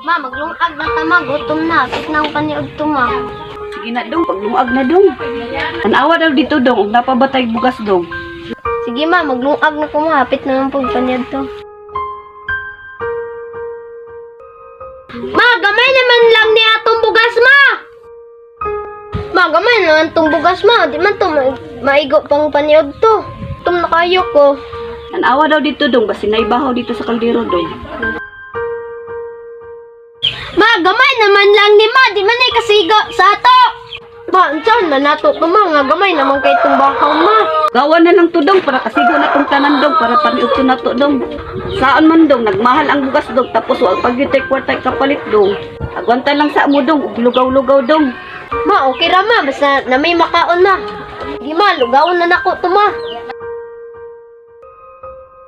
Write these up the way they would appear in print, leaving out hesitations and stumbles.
Ma, maglungag na tama, gutom na. Pit nang paniod to, ma. Sige na dong, paglungag na dong. Tanawa daw dito dong, ug napabatay bugas dong. Sige, ma, maglungag na ko, ma. Pit na lang po paniod to. Ma, gamay naman lang ni atong bugas, ma! Ma, gamay naman tong bugas, ma. Di man to maigo pang paniod to. Gutom na kayo ko. Tanawa daw dito dong, basi naibahaw dito sa kaldero dong. Ma, gamay naman lang ni ma. Di man ay kasiga sa ato. Ma, saan man nato to, ma. Nga gamay naman kay itong bahaw, ma. Gawan na lang to dong, para kasigo na tong tanan dong, para paniog to na to dong. Saan man dong, nagmahal ang bugas dong, tapos wag pag-yutay kwartay kapalit dong. Agwanta lang sa mo dong, ug lugaw-lugaw dong. Ma, okay ra, ma. Basta na may makaon, ma. Di ma, lugawon na nako to, ma.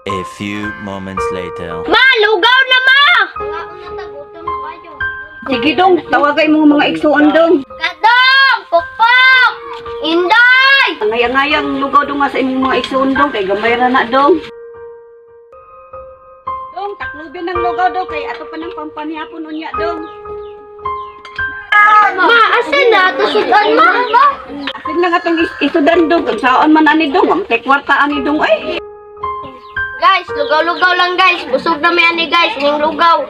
A few moments later. Ma, lugaw na, ma! Lugaw na tagutom na kayo. Sige dong, tawagay mo mga igsuon dong. Kadong! Pukpok! Inday! Ngayang-ngayang lugaw dong nga sa imong mga igsuon dong, kay gamay ra na dong. Dong, taklubin ng lugaw dong, kay ato pa ng pampanihapon unya dong. Ma, asan na? Tusudan, ma? Asin lang atong isudan dong, kung saan man ani dong, kay kwarta ani dong ay. Guys, lugaw-lugaw lang, guys. Busog na may ani, guys. Ning lugaw.